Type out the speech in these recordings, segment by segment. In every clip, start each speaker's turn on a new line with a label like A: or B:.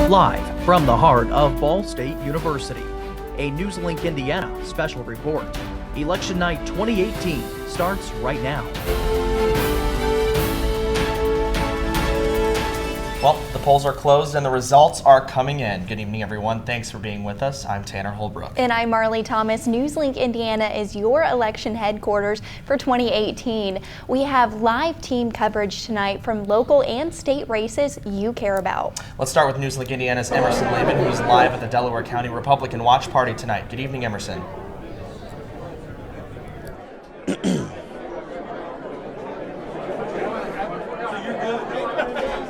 A: Live from the heart of Ball State University, a NewsLink Indiana special report. Election Night 2018 starts right now.
B: Well, the polls are closed and the results are coming in. Good evening, everyone. Thanks for being with us. I'm Tanner Holbrook.
C: And I'm Marley Thomas. NewsLink Indiana is your election headquarters for 2018. We have live team coverage tonight from local and state races you care about.
B: Let's start with NewsLink Indiana's Emerson Lehman, who's live at the Delaware County Republican Watch Party tonight. Good evening, Emerson.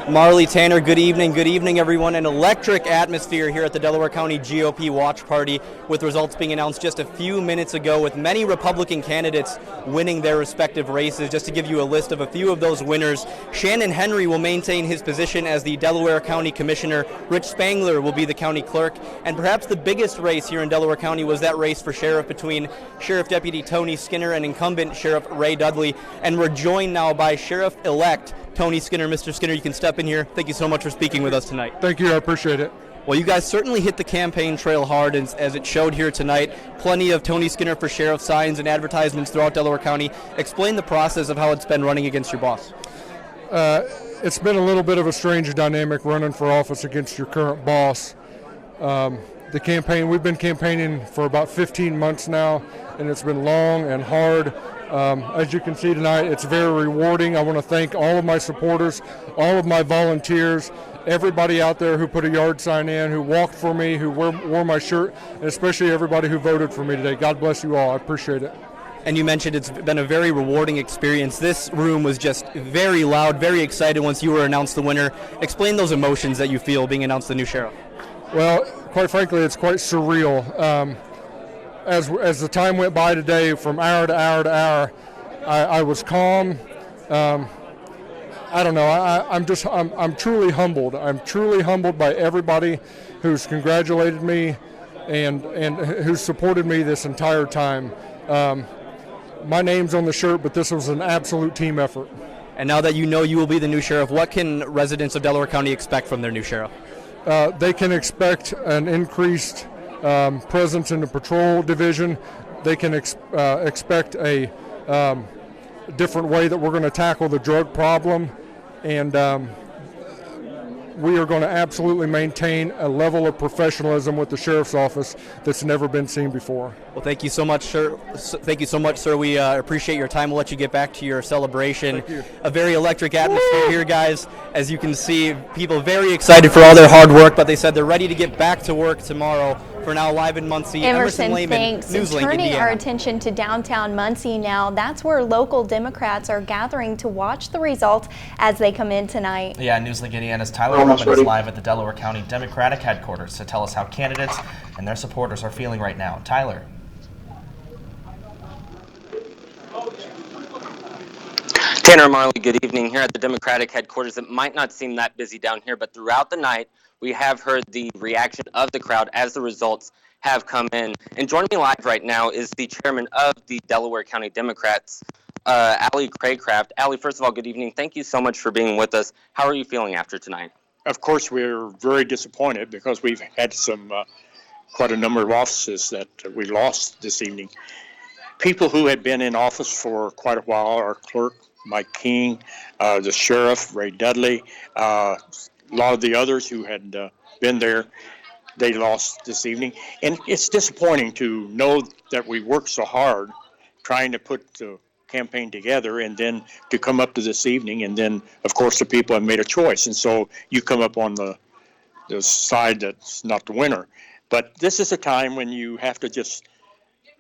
D: Marley, Tanner, good evening everyone. An electric atmosphere here at the Delaware County GOP Watch Party with results being announced just a few minutes ago with many Republican candidates winning their respective races. Just to give you a list of a few of those winners, Shannon Henry will maintain his position as the Delaware County Commissioner. Rich Spangler will be the county clerk. And perhaps the biggest race here in Delaware County was that race for sheriff between Sheriff Deputy Tony Skinner and incumbent Sheriff Ray Dudley. And we're joined now by Sheriff-elect Tony Skinner. Mr. Skinner, you can step in here. Thank you so much for speaking with us tonight.
E: Thank you. I appreciate it.
D: Well, you guys certainly hit the campaign trail hard, as it showed here tonight. Plenty of Tony Skinner for Sheriff signs and advertisements throughout Delaware County. Explain the process of how it's been running against your boss.
E: It's been a little bit of a strange dynamic running for office against your current boss. The campaign, we've been campaigning for about 15 months now, and it's been long and hard. As you can see tonight, it's very rewarding. I want to thank all of my supporters, all of my volunteers, everybody out there who put a yard sign in, who walked for me, who wore my shirt, and especially everybody who voted for me today. God bless you all. I appreciate it.
D: And you mentioned it's been a very rewarding experience. This room was just very loud, very excited once you were announced the winner. Explain those emotions that you feel being announced the new sheriff.
E: Well, quite frankly, it's quite surreal. As the time went by today, from hour to hour to hour, I was calm. I don't know. I'm truly humbled. I'm truly humbled by everybody who's congratulated me and who's supported me this entire time. My name's on the shirt, but this was an absolute team effort.
D: And now that you know you will be the new sheriff, what can residents of Delaware County expect from their new sheriff?
E: They can expect an increased presence in the patrol division. They can expect a different way that we're going to tackle the drug problem, and we are going to absolutely maintain a level of professionalism with the sheriff's office that's never been seen before.
D: Well, thank you so much, sir. Thank you so much, sir. We appreciate your time. We'll let you get back to your celebration.
E: Thank you.
D: A very electric atmosphere here, guys. As you can see, people very excited for all their hard work, but they said they're ready to get back to work tomorrow. For now, live in Muncie, Emerson Lehman,
C: thanks.
D: NewsLink,
C: Turning
D: Indiana.
C: our attention to downtown Muncie now, that's where local Democrats are gathering to watch the results as they come in tonight.
B: Yeah, NewsLink Indiana's Tyler Roman is live at the Delaware County Democratic headquarters to tell us how candidates and their supporters are feeling right now. Tyler.
F: Tanner and Marley, good evening. Here at the Democratic headquarters, it might not seem that busy down here, but throughout the night, we have heard the reaction of the crowd as the results have come in. And joining me live right now is the chairman of the Delaware County Democrats, Allie Craycraft. Allie, first of all, good evening. Thank you so much for being with us. How are you feeling after tonight?
G: Of course, we're very disappointed because we've had quite a number of offices that we lost this evening. People who had been in office for quite a while, our clerk, Mike King, the sheriff, Ray Dudley, a lot of the others who had been there, they lost this evening. And it's disappointing to know that we worked so hard trying to put the campaign together and then to come up to this evening. And then, of course, the people have made a choice. And so you come up on the side that's not the winner. But this is a time when you have to just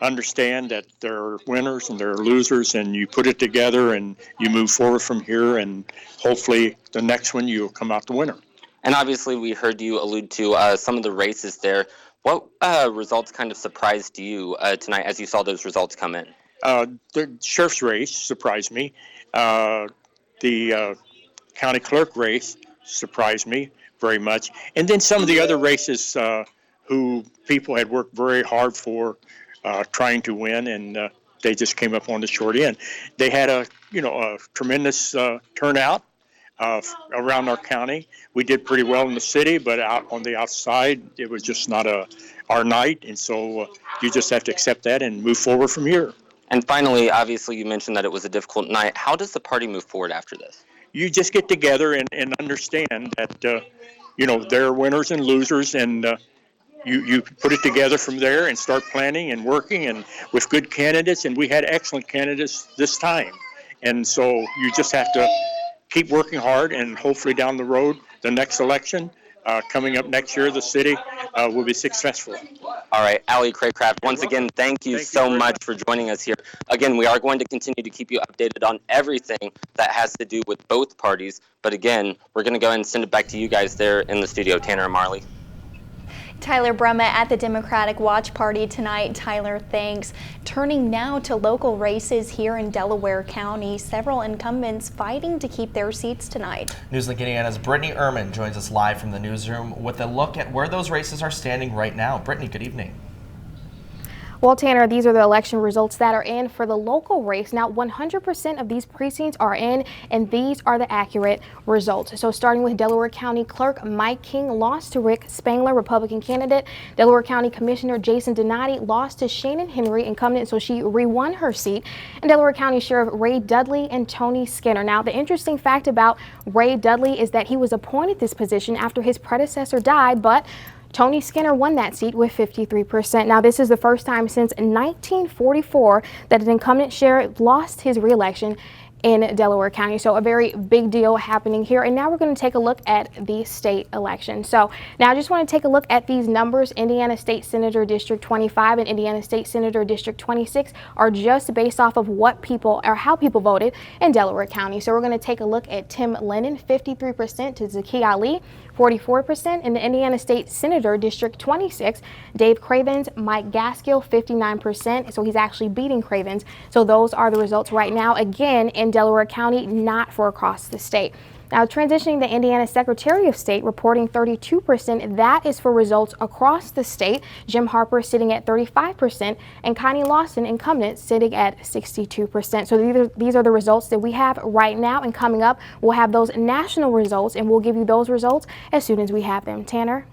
G: understand that there are winners and there are losers, and you put it together and you move forward from here, and hopefully the next one you'll come out the winner.
F: And obviously we heard you allude to some of the races there. What results kind of surprised you tonight as you saw those results come in?
G: The sheriff's race surprised me. The county clerk race surprised me very much. And then some of the other races who people had worked very hard for trying to win, and they just came up on the short end. They had a tremendous turnout. around our county. We did pretty well in the city, but out on the outside, it was just not our night. And so you just have to accept that and move forward from here.
F: And finally, obviously, you mentioned that it was a difficult night. How does the party move forward after this?
G: You just get together and understand that, there are winners and losers, and you put it together from there and start planning and working and with good candidates. And we had excellent candidates this time. And so you just have to keep working hard, and hopefully down the road, the next election coming up next year, the city will be successful.
F: All right, Allie Craycraft, once again, thank you so much for joining us here. Again, we are going to continue to keep you updated on everything that has to do with both parties. But again, we're going to go ahead and send it back to you guys there in the studio, Tanner and Marley.
C: Tyler Brumma at the Democratic Watch Party tonight. Tyler, thanks. Turning now to local races here in Delaware County. Several incumbents fighting to keep their seats tonight.
B: NewsLink Indiana's Brittany Ehrman joins us live from the newsroom with a look at where those races are standing right now. Brittany, good evening.
H: Well, Tanner, these are the election results that are in for the local race. Now, 100% of these precincts are in, and these are the accurate results. So starting with Delaware County Clerk Mike King lost to Rick Spangler, Republican candidate. Delaware County Commissioner Jason Donati lost to Shannon Henry, incumbent, so she re-won her seat. And Delaware County Sheriff Ray Dudley and Tony Skinner. Now, the interesting fact about Ray Dudley is that he was appointed this position after his predecessor died, but Tony Skinner won that seat with 53%. Now, this is the first time since 1944 that an incumbent sheriff lost his re-election in Delaware County. So a very big deal happening here. And now we're going to take a look at the state election. So now I just want to take a look at these numbers. Indiana State Senator District 25 and Indiana State Senator District 26 are just based off of what people or how people voted in Delaware County. So we're going to take a look at Tim Lennon, 53%, to Zaki Ali, 44%, in the Indiana State Senator District 26, Dave Cravens, Mike Gaskill, 59%. So he's actually beating Cravens. So those are the results right now. Again, in Delaware County, not for across the state. Now, transitioning to Indiana Secretary of State, reporting 32%. That is for results across the state. Jim Harper sitting at 35%, and Connie Lawson, incumbent, sitting at 62%. So these are the results that we have right now, and coming up, we'll have those national results, and we'll give you those results as soon as we have them. Tanner?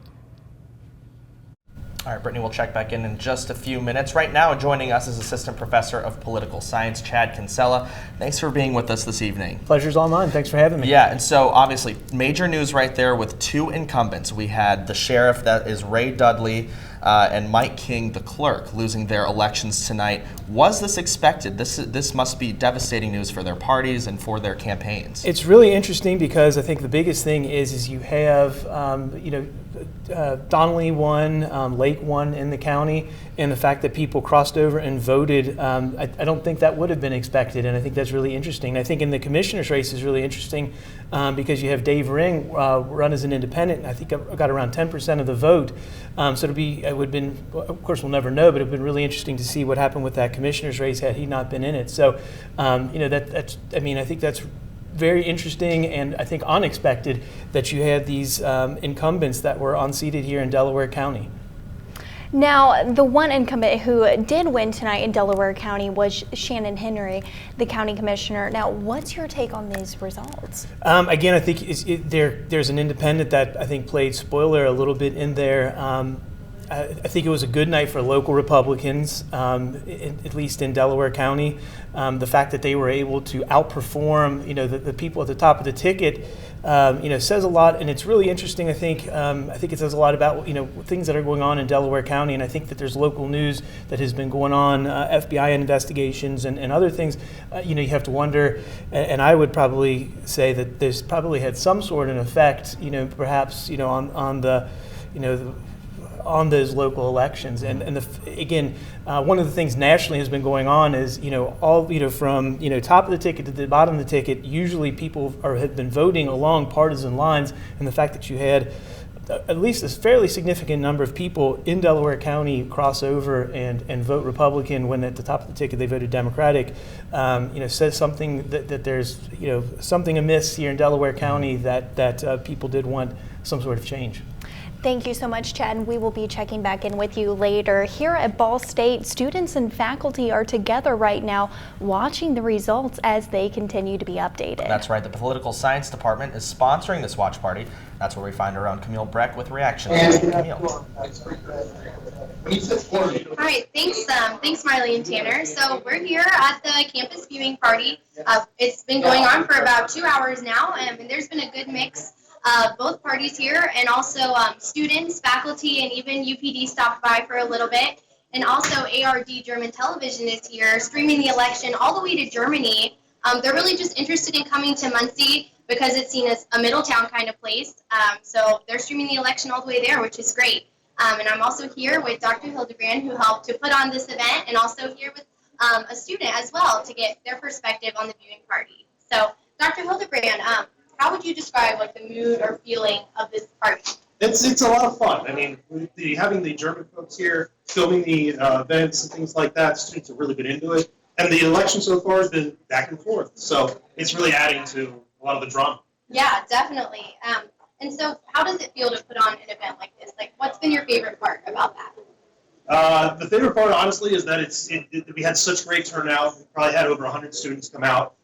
B: All right, Brittany, we'll check back in just a few minutes. Right now, joining us is Assistant Professor of Political Science, Chad Kinsella. Thanks for being with us this evening.
I: Pleasure's all mine. Thanks for having me.
B: Yeah, and so obviously, major news right there with two incumbents. We had the sheriff, that is Ray Dudley, and Mike King, the clerk, losing their elections tonight. Was this expected? This must be devastating news for their parties and for their campaigns.
I: It's really interesting because I think the biggest thing is you have, Donnelly won, Lake won in the county, and the fact that people crossed over and voted, I don't think that would have been expected, and I think that's really interesting. I think in the commissioner's race is really interesting because you have Dave Ring run as an independent, and I think I got around 10% of the vote. So it would have been, of course we'll never know, but it would have been really interesting to see what happened with that commissioner's race had he not been in it. So, I think that's very interesting and I think unexpected that you had these incumbents that were unseated here in Delaware County.
C: Now, the one incumbent who did win tonight in Delaware County was Shannon Henry, the county commissioner. Now, what's your take on these results?
I: Again, I think there's an independent that I think played spoiler a little bit in there. I think it was a good night for local Republicans, at least in Delaware County. The fact that they were able to outperform, the people at the top of the ticket, says a lot. And it's really interesting. I think it says a lot about things that are going on in Delaware County. And I think that there's local news that has been going on, FBI investigations and other things. You have to wonder, and I would probably say that there's probably had some sort of effect, perhaps on those local elections. And again, one of the things nationally has been going on is, from top of the ticket to the bottom of the ticket, usually people have been voting along partisan lines, and the fact that you had at least a fairly significant number of people in Delaware County cross over and vote Republican when at the top of the ticket they voted Democratic, says something that there's something amiss here in Delaware County that people did want some sort of change.
C: Thank you so much, Chad, and we will be checking back in with you later. Here at Ball State, students and faculty are together right now watching the results as they continue to be updated.
B: That's right. The Political Science Department is sponsoring this watch party. That's where we find our own Camille Breck with reactions. Camille.
J: All right, thanks Marley and Tanner. So we're here at the campus viewing party. It's been going on for about 2 hours now, and there's been a good mix of both parties here, and also students, faculty, and even UPD stopped by for a little bit. And also ARD German Television is here streaming the election all the way to Germany. They're really just interested in coming to Muncie because it's seen as a middle town kind of place. So they're streaming the election all the way there, which is great. And I'm also here with Dr. Hildebrand, who helped to put on this event, and also here with a student as well to get their perspective on the viewing party. So Dr. Hildebrand, how would you describe like the mood or feeling of this party?
K: It's a lot of fun. I mean, having the German folks here filming the events and things like that, students have really been into it. And the election so far has been back and forth. So it's really adding to a lot of the drama.
J: Yeah, definitely. And so how does it feel to put on an event like this? Like, what's been your favorite part about that?
K: The favorite part, honestly, is that we had such great turnout. We probably had over 100 students come out.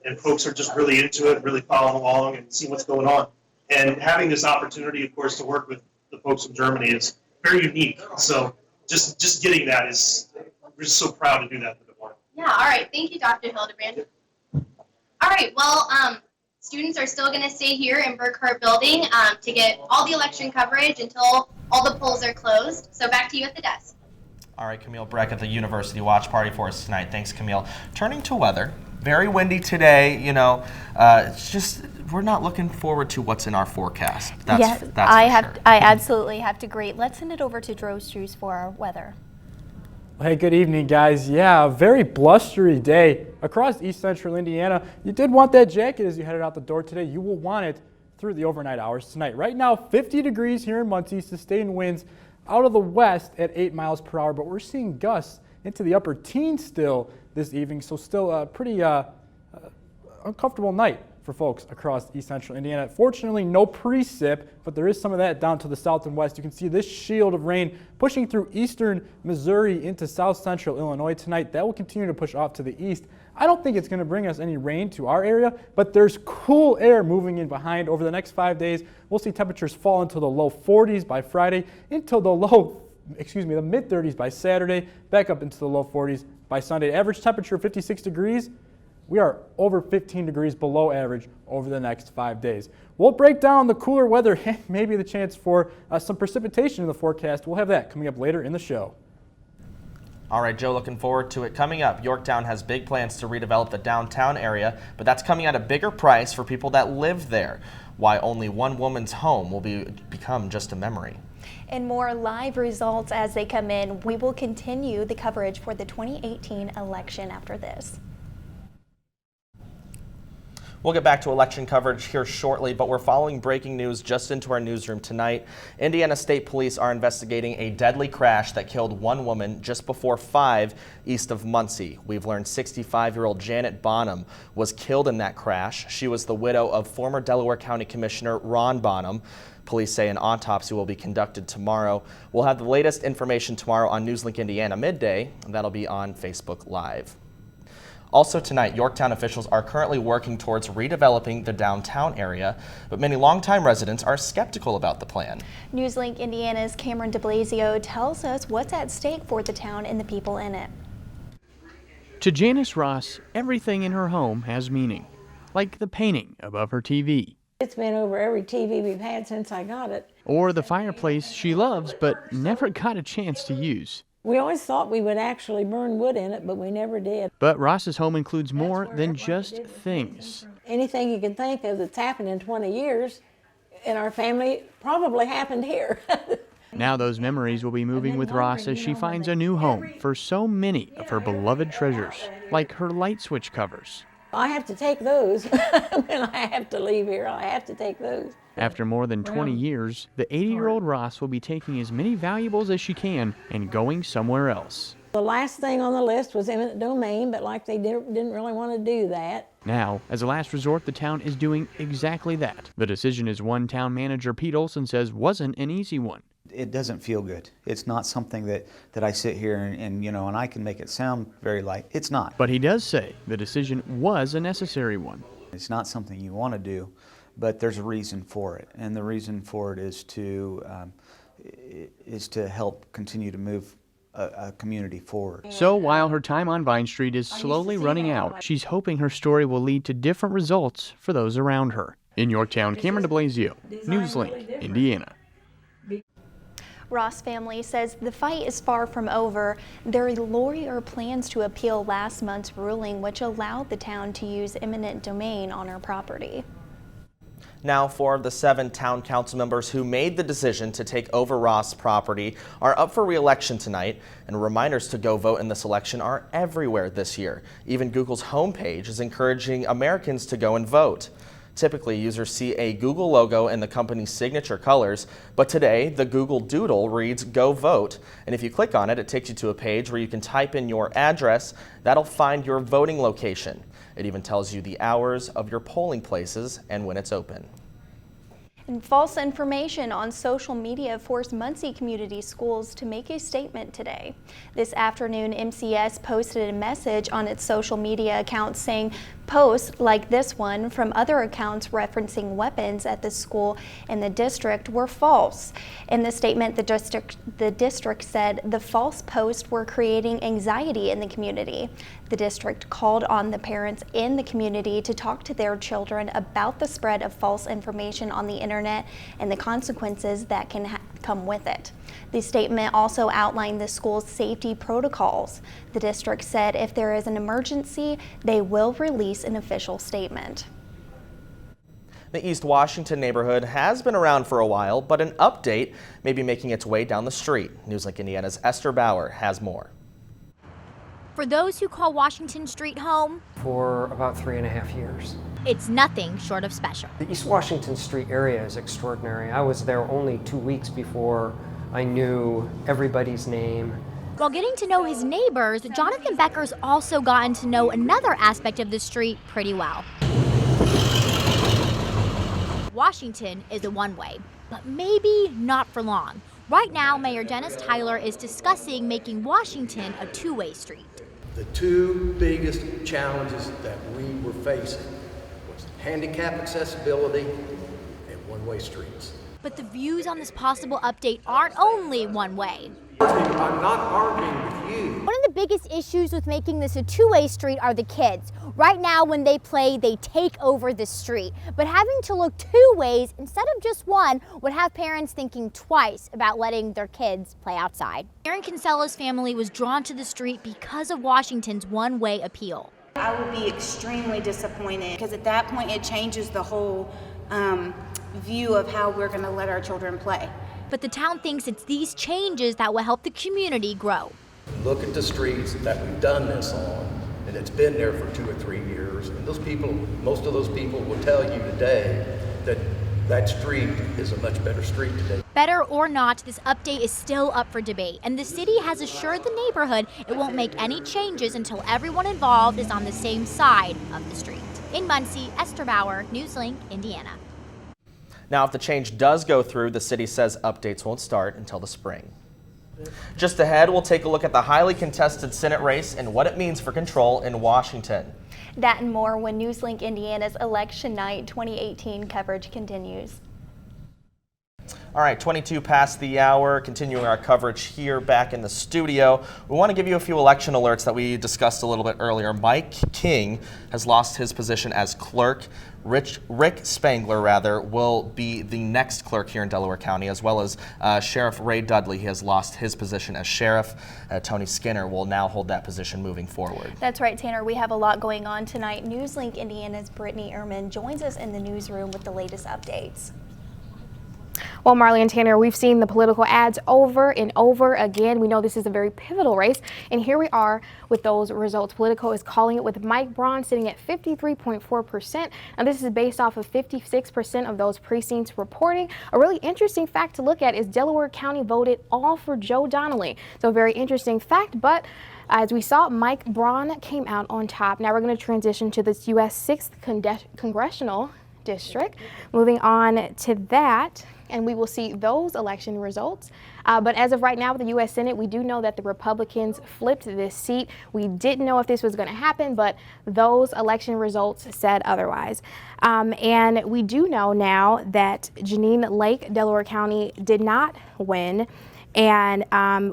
K: And folks are just really into it, really following along and seeing what's going on. And having this opportunity, of course, to work with the folks from Germany is very unique. So just getting that we're just so proud to do that for the morning.
J: Yeah, all right. Thank you, Dr. Hildebrand. All right, well, students are still going to stay here in Burkhart Building to get all the election coverage until all the polls are closed. So back to you at the desk.
B: All right, Camille Breck at the University Watch Party for us tonight. Thanks, Camille. Turning to weather, very windy today. You know, it's just we're not looking forward to what's in our forecast. That's
C: I absolutely have to agree. Let's send it over to Drew Struce for our weather.
L: Hey, good evening, guys. Yeah, a very blustery day across east central Indiana. You did want that jacket as you headed out the door today. You will want it through the overnight hours tonight. Right now, 50 degrees here in Muncie, sustained winds out of the west at 8 miles per hour, but we're seeing gusts into the upper teens still this evening, so still a pretty uncomfortable night for folks across east central Indiana. Fortunately, no precip, but there is some of that down to the south and west. You can see this shield of rain pushing through eastern Missouri into south central Illinois tonight. That will continue to push off to the east. I don't think it's going to bring us any rain to our area, but there's cool air moving in behind. Over the next 5 days, we'll see temperatures fall into the low 40s by Friday, into the the mid 30s by Saturday, back up into the low 40s by Sunday. Average temperature 56 degrees. We are over 15 degrees below average over the next 5 days. We'll break down the cooler weather and maybe the chance for some precipitation in the forecast. We'll have that coming up later in the show.
B: All right, Joe, looking forward to it. Coming up, Yorktown has big plans to redevelop the downtown area, but that's coming at a bigger price for people that live there. Why only one woman's home will become just a memory.
C: And more live results as they come in. We will continue the coverage for the 2018 election after this.
B: We'll get back to election coverage here shortly, but we're following breaking news just into our newsroom tonight. Indiana State Police are investigating a deadly crash that killed one woman just before 5 east of Muncie. We've learned 65-year-old Janet Bonham was killed in that crash. She was the widow of former Delaware County Commissioner Ron Bonham. Police say an autopsy will be conducted tomorrow. We'll have the latest information tomorrow on NewsLink Indiana midday, and that'll be on Facebook Live. Also tonight, Yorktown officials are currently working towards redeveloping the downtown area, but many longtime residents are skeptical about the plan.
C: NewsLink Indiana's Cameron DeBlasio tells us what's at stake for the town and the people in it.
M: To Janice Ross, everything in her home has meaning, like the painting above her TV.
N: It's been over every TV we've had since I got it.
M: Or the fireplace she loves but never got a chance to use.
N: We always thought we would actually burn wood in it, but we never did.
M: But Ross's home includes more than just things.
N: Anything you can think of that's happened in 20 years in our family probably happened here.
M: Now those memories will be moving with Ross as she finds a new home for so many of her beloved treasures, like her light switch covers.
N: I have to take those when I have to leave here. I have to take those.
M: After more than 20 years, the 80-year-old Ross will be taking as many valuables as she can and going somewhere else.
N: The last thing on the list was eminent domain, but like they didn't really want to do that.
M: Now, as a last resort, the town is doing exactly that. The decision is one town manager, Pete Olson, says wasn't an easy one.
O: It doesn't feel good. It's not something that I sit here and I can make it sound very light. It's not.
M: But he does say the decision was a necessary one.
O: It's not something you want to do, but there's a reason for it. And the reason for it is to help continue to move a community forward.
M: So while her time on Vine Street is slowly running out, she's hoping her story will lead to different results for those around her. In Yorktown, Cameron DeBlasio, NewsLink, Indiana.
C: Ross family says the fight is far from over. Their lawyer plans to appeal last month's ruling, which allowed the town to use eminent domain on her property.
B: Now, 4 of the 7 town council members who made the decision to take over Ross property are up for re-election tonight, and reminders to go vote in this election are everywhere this year. Even Google's homepage is encouraging Americans to go and vote. Typically, users see a Google logo in the company's signature colors, but today the Google Doodle reads "Go Vote," and if you click on it, it takes you to a page where you can type in your address. That'll find your voting location. It even tells you the hours of your polling places and when it's open.
C: And false information on social media forced Muncie Community Schools to make a statement today. This afternoon, MCS posted a message on its social media accounts saying posts like this one from other accounts referencing weapons at the school and the district were false. In the statement, the district said the false posts were creating anxiety in the community. The district called on the parents in the community to talk to their children about the spread of false information on the internet and the consequences that can come with it. The statement also outlined the school's safety protocols. The district said if there is an emergency, they will release an official statement.
B: The East Washington neighborhood has been around for a while, but an update may be making its way down the street. NewsLink Indiana's Esther Bauer has more.
P: For those who call Washington Street home,
Q: for about 3.5 years.
P: It's nothing short of special.
Q: The East Washington Street area is extraordinary. I was there only 2 weeks before I knew everybody's name.
P: While getting to know his neighbors, Jonathan Becker's also gotten to know another aspect of the street pretty well. Washington is a one-way, but maybe not for long. Right now, Mayor Dennis Tyler is discussing making Washington a two-way street.
R: The two biggest challenges that we were facing was handicap accessibility and one-way streets.
P: But the views on this possible update aren't only one way.
R: I'm not arguing with you.
P: One of the biggest issues with making this a two-way street are the kids. Right now, when they play, they take over the street. But having to look two ways instead of just one would have parents thinking twice about letting their kids play outside. Aaron Kinsella's family was drawn to the street because of Washington's one-way appeal.
S: I would be extremely disappointed because at that point it changes the whole view of how we're going to let our children play.
P: But the town thinks it's these changes that will help the community grow.
R: Look at the streets that we've done this on, and it's been there for 2 or 3 years. And those people, most of those people will tell you today that that street is a much better street today.
P: Better or not, this update is still up for debate, and the city has assured the neighborhood it won't make any changes until everyone involved is on the same side of the street. In Muncie, Esther Bauer, NewsLink, Indiana.
B: Now, if the change does go through, the city says updates won't start until the spring. Just ahead, we'll take a look at the highly contested Senate race and what it means for control in Washington.
C: That and more when NewsLink Indiana's Election Night 2018 coverage continues.
B: All right, 22 past the hour, continuing our coverage here back in the studio. We want to give you a few election alerts that we discussed a little bit earlier. Mike King has lost his position as clerk. Rick Spangler, will be the next clerk here in Delaware County, as well as Sheriff Ray Dudley. He has lost his position as sheriff. Tony Skinner will now hold that position moving forward.
C: That's right, Tanner. We have a lot going on tonight. NewsLink Indiana's Brittany Ehrman joins us in the newsroom with the latest updates.
H: Well, Marley and Tanner, we've seen the political ads over and over again. We know this is a very pivotal race, and here we are with those results. Politico is calling it with Mike Braun sitting at 53.4%. Now, this is based off of 56% of those precincts reporting. A really interesting fact to look at is Delaware County voted all for Joe Donnelly. So a very interesting fact, but as we saw, Mike Braun came out on top. Now we're going to transition to this U.S. 6th Congressional District. Moving on to that, and we will see those election results. But as of right now with the U.S. Senate, we do know that the Republicans flipped this seat. We didn't know if this was going to happen, but those election results said otherwise. And we do know now that Jeanine Lake, Delaware County, did not win. And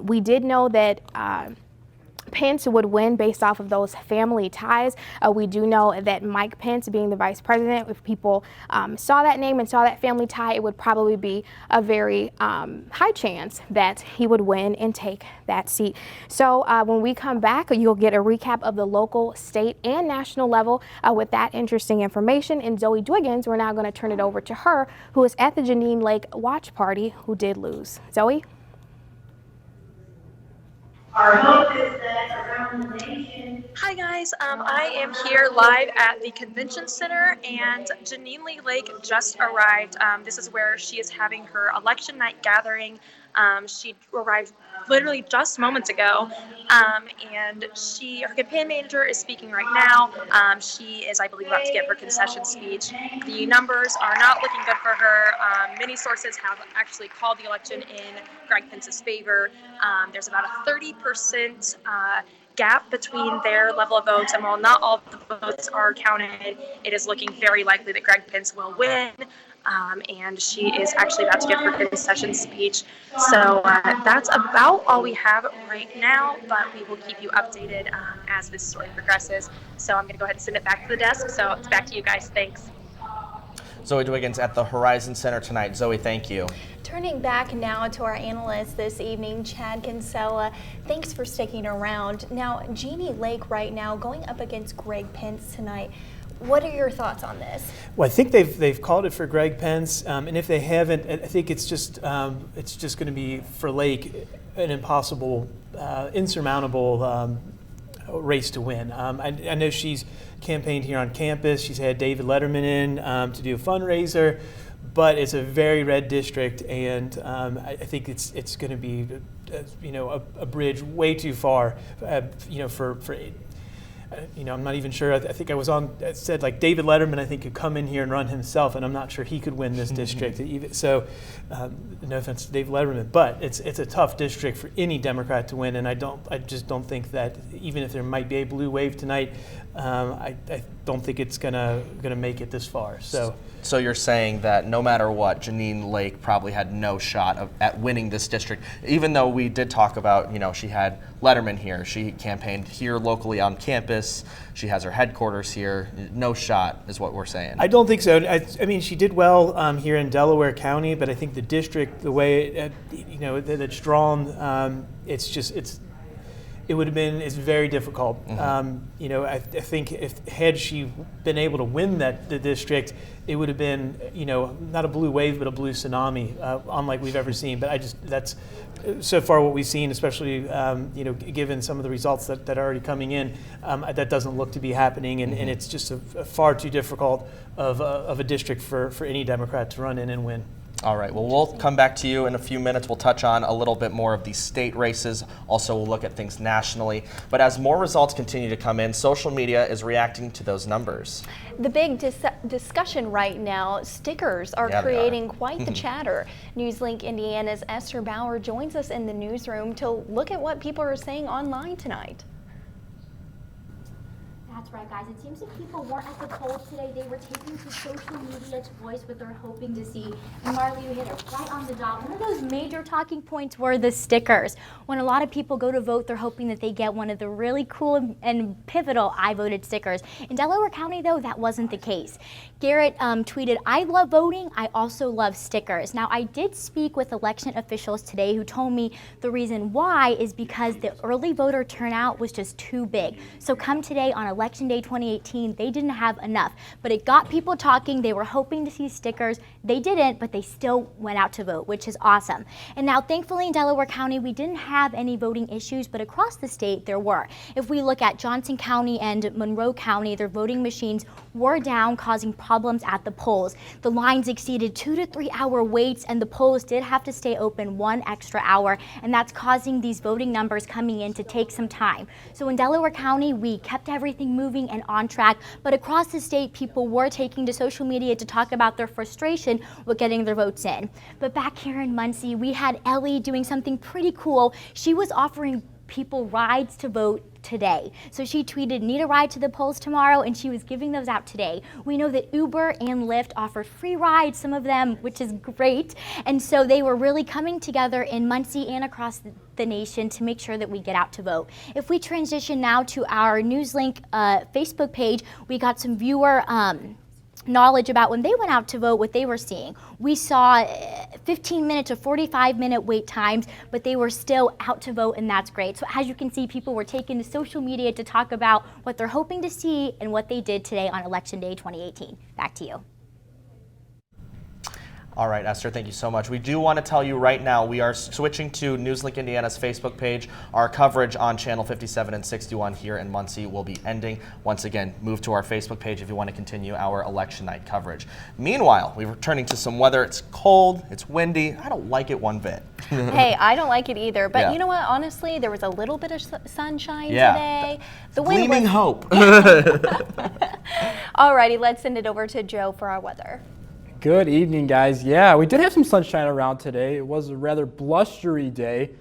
H: we did know that Pence would win based off of those family ties. We do know that Mike Pence, being the vice president, if people saw that name and saw that family tie, it would probably be a very high chance that he would win and take that seat. So when we come back, you'll get a recap of the local, state, and national level with that interesting information. And Zoe Dwiggins, we're now going to turn it over to her, who is at the Jeanine Lake watch party, who did lose. Zoe?
T: Our hope is that around the nation. Hi guys, I am here live at the convention center, and Jeanine Lee Lake just arrived. This is where she is having her election night gathering. She arrived literally just moments ago, and her campaign manager is speaking right now. She is, I believe, about to give her concession speech. The numbers are not looking good for her. Many sources have actually called the election in Greg Pence's favor. There's about a 30% gap between their level of votes, and while not all of the votes are counted, it is looking very likely that Greg Pence will win. And she is actually about to give her concession speech. So that's about all we have right now, but we will keep you updated as this story progresses. So I'm going to go ahead and send it back to the desk. So it's back to you guys. Thanks.
B: Zoe Dwiggins at the Horizon Center tonight. Zoe, thank you.
C: Turning back now to our analyst this evening, Chad Kinsella. Thanks for sticking around. Now, Jeanine Lake right now going up against Greg Pence tonight. What are your thoughts on this?
I: Well, I think they've called it for Greg Pence, and if they haven't, I think it's just going to be for Lake an impossible, insurmountable race to win. I know she's campaigned here on campus. She's had David Letterman in to do a fundraiser, but it's a very red district, and I think it's going to be a bridge way too far, I'm not even sure. I think I said like David Letterman, I think, could come in here and run himself, and I'm not sure he could win this district. So, no offense to David Letterman, but it's a tough district for any Democrat to win, and I just don't think that even if there might be a blue wave tonight, I don't think it's gonna make it this far.
B: So you're saying that no matter what, Jeanine Lake probably had no shot at winning this district, even though we did talk about, she had Letterman here. She campaigned here locally on campus. She has her headquarters here. No shot is what we're saying.
I: I don't think so. I mean, she did well here in Delaware County, but I think the district, the way that it's drawn, it's very difficult. Mm-hmm. I think had she been able to win the district, it would have been, not a blue wave, but a blue tsunami, unlike we've ever seen. But that's so far what we've seen, especially, given some of the results that are already coming in, that doesn't look to be happening. And,
B: Mm-hmm.
I: and it's just a far too difficult of a district for any Democrat to run in and win.
B: All right, well, we'll come back to you in a few minutes. We'll touch on a little bit more of these state races. Also, we'll look at things nationally. But as more results continue to come in, social media is reacting to those numbers.
C: The big discussion right now, stickers are creating quite the chatter. NewsLink Indiana's Esther Bauer joins us in the newsroom to look at what people are saying online tonight.
U: That's right, guys. It seems that people weren't at the polls today. They were taking to social media to voice what they're hoping to see. And Marley, you hit it right on the dot.
P: One of those major talking points were the stickers. When a lot of people go to vote, they're hoping that they get one of the really cool and pivotal I voted stickers. In Delaware County, though, that wasn't the case. Garrett tweeted, "I love voting. I also love stickers." Now, I did speak with election officials today who told me the reason why is because the early voter turnout was just too big. So come today on election Election Day 2018, they didn't have enough. But it got people talking. They were hoping to see stickers. They didn't, but they still went out to vote, which is awesome. And now, thankfully, in Delaware County, we didn't have any voting issues, but across the state, there were. If we look at Johnson County and Monroe County, their voting machines were down, causing problems at the polls. The lines exceeded 2 to 3 hour waits, and the polls did have to stay open 1 extra hour, and that's causing these voting numbers coming in to take some time. So in Delaware County, we kept everything moving and on track, but across the state, people were taking to social media to talk about their frustration with getting their votes in. But back here in Muncie, we had Ellie doing something pretty cool. She was offering people rides to vote today. So she tweeted, "Need a ride to the polls tomorrow?" and she was giving those out today. We know that Uber and Lyft offer free rides, some of them, which is great. And so they were really coming together in Muncie and across the nation to make sure that we get out to vote. If we transition now to our NewsLink Facebook page, we got some viewer knowledge about when they went out to vote, what they were seeing. We saw 15-minute to 45-minute wait times, but they were still out to vote, and that's great. So as you can see, people were taking to social media to talk about what they're hoping to see and what they did today on Election Day 2018. Back to you.
B: All right, Esther, thank you so much. We do want to tell you right now, we are switching to NewsLink Indiana's Facebook page. Our coverage on Channel 57 and 61 here in Muncie will be ending. Once again, move to our Facebook page if you want to continue our election night coverage. Meanwhile, we're returning to some weather. It's cold, it's windy. I don't like it one bit.
A: Hey, I don't like it either. But
B: Yeah.
A: you know what? Honestly, there was a little bit of sunshine
B: Yeah.
A: today. The wind
B: Gleaming
A: was...
B: hope.
A: Alrighty, let's send it over to Joe for our weather.
L: Good evening, guys. Yeah, we did have some sunshine around today. It was a rather blustery day.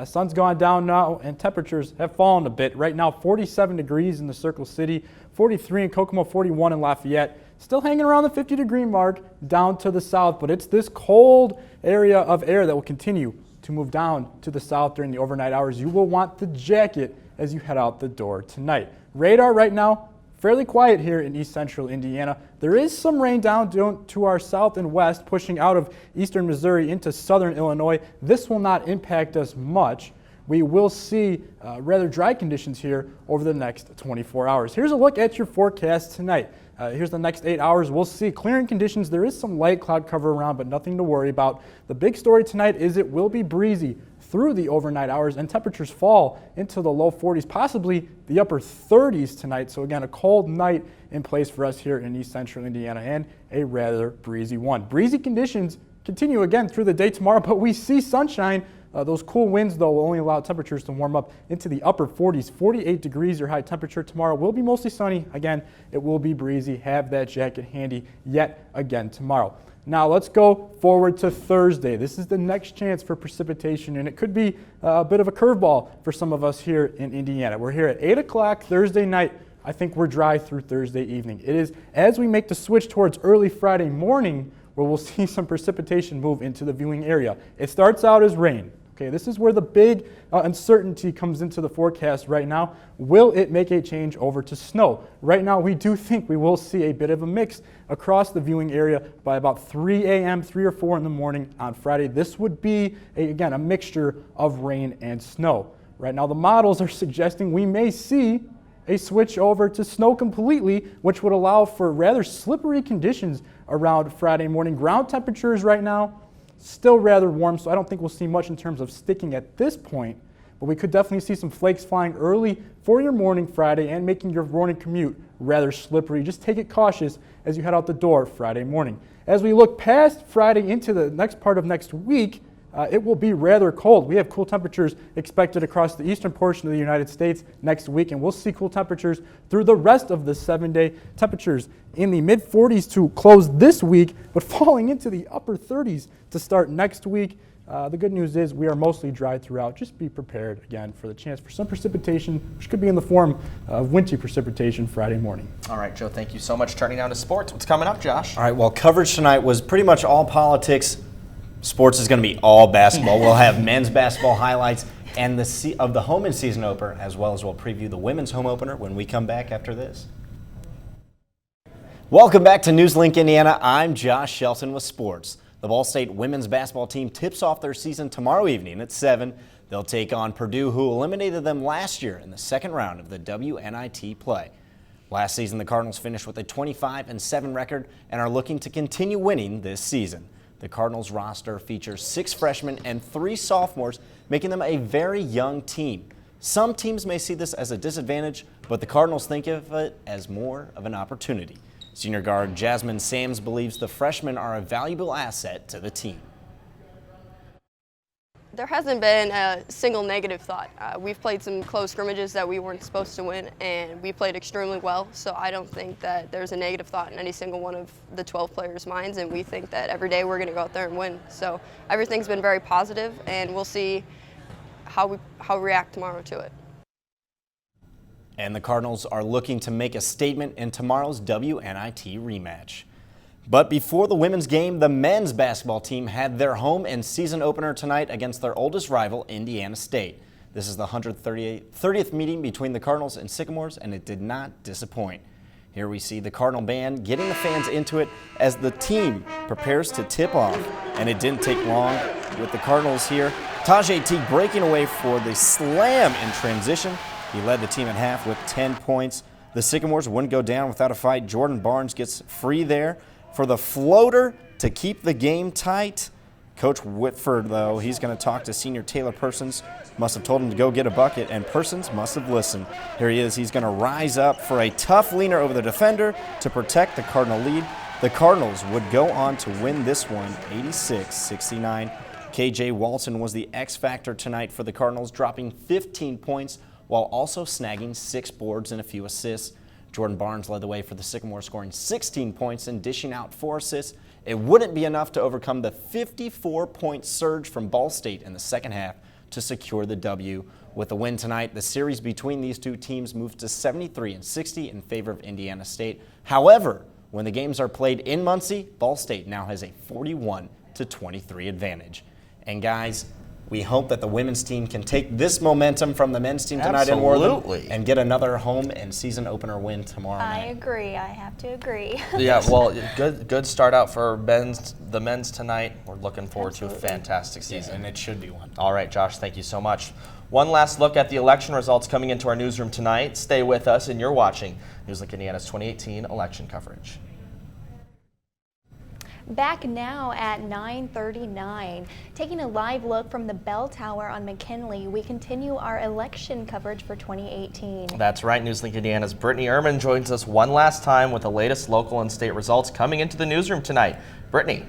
L: Sun's gone down now, and temperatures have fallen a bit. Right now, 47 degrees in the Circle City, 43 in Kokomo, 41 in Lafayette. Still hanging around the 50-degree mark down to the south, but it's this cold area of air that will continue to move down to the south during the overnight hours. You will want the jacket as you head out the door tonight. Radar right now, fairly quiet here in east central Indiana. There is some rain down to our south and west, pushing out of eastern Missouri into southern Illinois. This will not impact us much. We will see rather dry conditions here over the next 24 hours. Here's a look at your forecast tonight. Here's the next 8 hours. We'll see clearing conditions. There is some light cloud cover around, but nothing to worry about. The big story tonight is it will be breezy through the overnight hours, and temperatures fall into the low 40s, possibly the upper 30s tonight. So again, a cold night in place for us here in east central Indiana, and a rather breezy one. Breezy conditions continue again through the day tomorrow, but we see sunshine. Those cool winds, though, will only allow temperatures to warm up into the upper 40s. 48 degrees your high temperature tomorrow. Will be mostly sunny. Again, it will be breezy. Have that jacket handy yet again tomorrow. Now let's go forward to Thursday. This is the next chance for precipitation, and it could be a bit of a curveball for some of us here in Indiana. We're here at 8 o'clock Thursday night. I think we're dry through Thursday evening. It is as we make the switch towards early Friday morning where we'll see some precipitation move into the viewing area. It starts out as rain. Okay, this is where the big uncertainty comes into the forecast right now. Will it make a change over to snow? Right now, we do think we will see a bit of a mix across the viewing area by about 3 a.m., 3 or 4 in the morning on Friday. This would be, again, a mixture of rain and snow. Right now, the models are suggesting we may see a switch over to snow completely, which would allow for rather slippery conditions around Friday morning. Ground temperatures right now, still rather warm, so I don't think we'll see much in terms of sticking at this point, but we could definitely see some flakes flying early for your morning Friday and making your morning commute rather slippery. Just take it cautious as you head out the door Friday morning. As we look past Friday into the next part of next week, it will be rather cold. We have cool temperatures expected across the eastern portion of the United States next week, and we'll see cool temperatures through the rest of the 7-day. Temperatures in the mid-40s to close this week, but falling into the upper 30s to start next week. The good news is we are mostly dry throughout. Just be prepared, again, for the chance for some precipitation, which could be in the form of wintry precipitation Friday morning.
B: All right, Joe, thank you so much. Turning down to sports. What's coming up, Josh?
V: All right, well, coverage tonight was pretty much all politics. Sports is going to be all basketball. We'll have men's basketball highlights and of the home and season opener, as well as we'll preview the women's home opener when we come back after this. Welcome back to NewsLink Indiana. I'm Josh Shelton with sports. The Ball State women's basketball team tips off their season tomorrow evening at 7. They'll take on Purdue, who eliminated them last year in the second round of the WNIT play. Last season, the Cardinals finished with a 25-7 record and are looking to continue winning this season. The Cardinals roster features 6 freshmen and 3 sophomores, making them a very young team. Some teams may see this as a disadvantage, but the Cardinals think of it as more of an opportunity. Senior guard Jasmine Sams believes the freshmen are a valuable asset to the team.
D: There hasn't been a single negative thought. We've played some close scrimmages that we weren't supposed to win, and we played extremely well, so I don't think that there's a negative thought in any single one of the 12 players' minds, and we think that every day we're going to go out there and win. So everything's been very positive, and we'll see how we react tomorrow to it.
V: And the Cardinals are looking to make a statement in tomorrow's WNIT rematch. But before the women's game, the men's basketball team had their home and season opener tonight against their oldest rival, Indiana State. This is the 130th meeting between the Cardinals and Sycamores, and it did not disappoint. Here we see the Cardinal band getting the fans into it as the team prepares to tip off. And it didn't take long with the Cardinals here. Tajay Teague breaking away for the slam in transition. He led the team at half with 10 points. The Sycamores wouldn't go down without a fight. Jordan Barnes gets free there for the floater to keep the game tight. Coach Whitford, though, he's going to talk to senior Taylor Persons. Must have told him to go get a bucket, and Persons must have listened. Here he is. He's going to rise up for a tough leaner over the defender to protect the Cardinal lead. The Cardinals would go on to win this one 86-69. KJ Walton was the X factor tonight for the Cardinals, dropping 15 points while also snagging 6 boards and a few assists. Jordan Barnes led the way for the Sycamores, scoring 16 points and dishing out 4 assists. It wouldn't be enough to overcome the 54-point surge from Ball State in the second half to secure the W. With the win tonight, the series between these two teams moved to 73-60 in favor of Indiana State. However, when the games are played in Muncie, Ball State now has a 41-23 advantage. And guys, we hope that the women's team can take this momentum from the men's team tonight in Worthing and get another home and season opener win tomorrow night.
C: I agree. I have to agree.
B: Yeah, well, good start out for the men's tonight. We're looking forward to a fantastic season.
V: Yeah, and it should be one.
B: All right, Josh, thank you so much. One last look at the election results coming into our newsroom tonight. Stay with us, and you're watching NewsLink Indiana's 2018 election coverage.
C: Back now at 9:39, taking a live look from the bell tower on McKinley, we continue our election coverage for 2018.
B: That's right. NewsLink Indiana's Brittany Ehrman joins us one last time with the latest local and state results coming into the newsroom tonight. Brittany.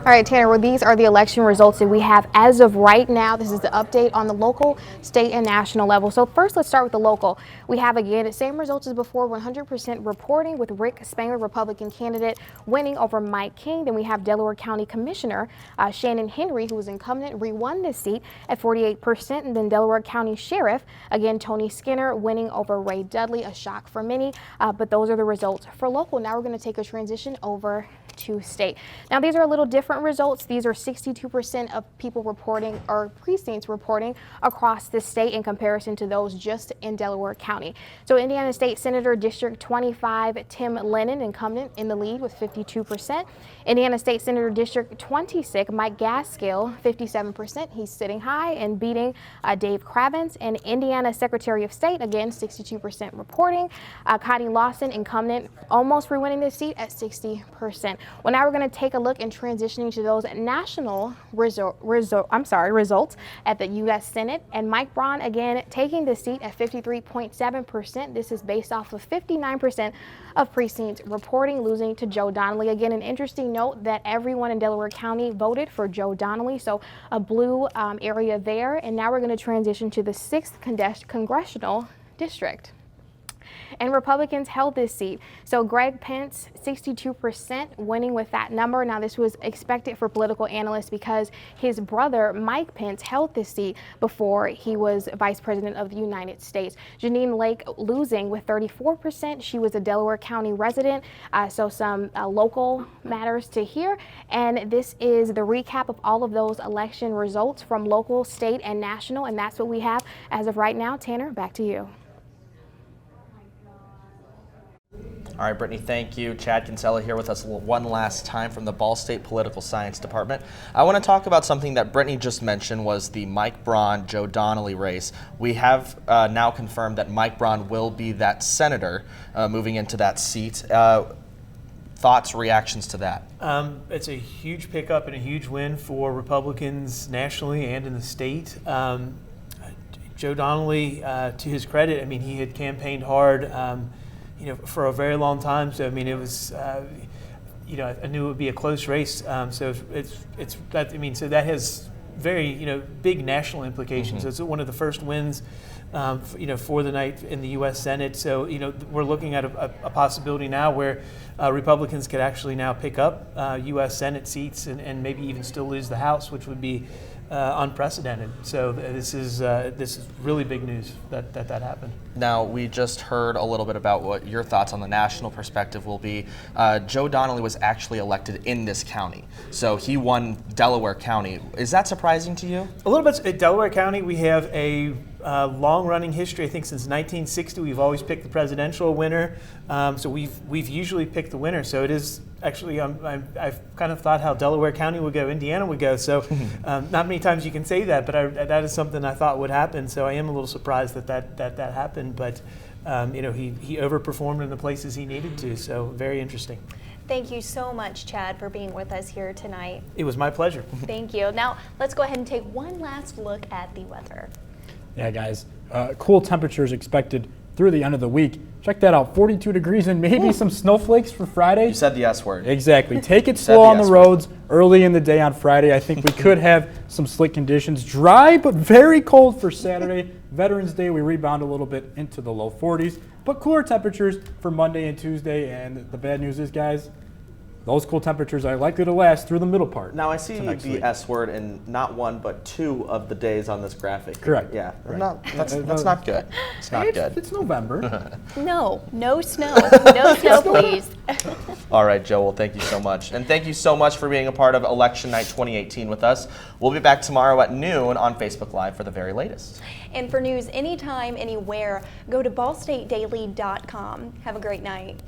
H: All right, Tanner, well, these are the election results that we have as of right now. This is the update on the local, state, and national level. So first, let's start with the local. We have, again, the same results as before, 100% reporting with Rick Spangler, Republican candidate, winning over Mike King. Then we have Delaware County Commissioner Shannon Henry, who was incumbent, re-won this seat at 48%. And then Delaware County Sheriff, again, Tony Skinner, winning over Ray Dudley, a shock for many. But those are the results for local. Now we're going to take a transition over to state. Now these are a little different results. These are 62% of people reporting, or precincts reporting, across the state in comparison to those just in Delaware County. So Indiana State Senator District 25 Tim Lennon, incumbent, in the lead with 52%. Indiana State Senator District 26 Mike Gaskill, 57%. He's sitting high and beating Dave Kravitz. And Indiana Secretary of State, again 62% reporting. Connie Lawson, incumbent, almost re-winning this seat at 60%. Well, now we're going to take a look and transitioning to those national results at the U.S. Senate. And Mike Braun, again, taking the seat at 53.7%. This is based off of 59% of precincts reporting, losing to Joe Donnelly. Again, an interesting note that everyone in Delaware County voted for Joe Donnelly, so a blue area there. And now we're going to transition to the 6th congressional district. And Republicans held this seat. So Greg Pence, 62%, winning with that number. Now this was expected for political analysts because his brother, Mike Pence, held this seat before he was Vice President of the United States. Janine Lake losing with 34%. She was a Delaware County resident, so some local matters to hear. And this is the recap of all of those election results from local, state, and national. And that's what we have as of right now. Tanner, back to you.
B: All right, Brittany, thank you. Chad Kinsella here with us one last time from the Ball State Political Science Department. I want to talk about something that Brittany just mentioned was the Mike Braun, Joe Donnelly race. We have now confirmed that Mike Braun will be that senator moving into that seat. Thoughts, reactions to that?
I: It's a huge pickup and a huge win for Republicans nationally and in the state. Joe Donnelly, to his credit, I mean, he had campaigned hard, for a very long time. So I mean, it was, I knew it would be a close race. So it's that. I mean, so that has very big national implications.
B: Mm-hmm.
I: It's one of the first wins, for the night in the U.S. Senate. So we're looking at a possibility now where Republicans could actually now pick up U.S. Senate seats and maybe even still lose the House, which would be unprecedented. So this is really big news that happened.
B: Now, we just heard a little bit about what your thoughts on the national perspective will be. Joe Donnelly was actually elected in this county, so he won Delaware County. Is that surprising to you?
I: A little bit. At Delaware County, we have a long-running history. I think since 1960, we've always picked the presidential winner. So we've usually picked the winner. So it is actually, I've kind of thought how Delaware County would go, Indiana would go. So not many times you can say that, but that is something I thought would happen. So I am a little surprised that happened. But he overperformed in the places he needed to. So very interesting.
C: Thank you so much, Chad, for being with us here tonight.
I: It was my pleasure.
C: Thank you. Now let's go ahead and take one last look at the weather.
L: Yeah, guys, cool temperatures expected through the end of the week. Check that out, 42 degrees and maybe some snowflakes for Friday.
B: You said the S word.
L: Exactly. Take it slow on the roads early in the day on Friday. I think we could have some slick conditions. Dry but very cold for Saturday. Veterans Day, we rebound a little bit into the low 40s, but cooler temperatures for Monday and Tuesday. And the bad news is, guys, those cool temperatures are likely to last through the middle part.
B: Now, I see the S word in not one, but two of the days on this graphic.
L: Correct.
B: Yeah.
L: Right.
B: That's not good. It's not good.
L: It's November.
C: No snow. No snow, please.
B: All right, Joe, well, thank you so much. And thank you so much for being a part of Election Night 2018 with us. We'll be back tomorrow at noon on Facebook Live for the very latest.
C: And for news anytime, anywhere, go to ballstatedaily.com. Have a great night.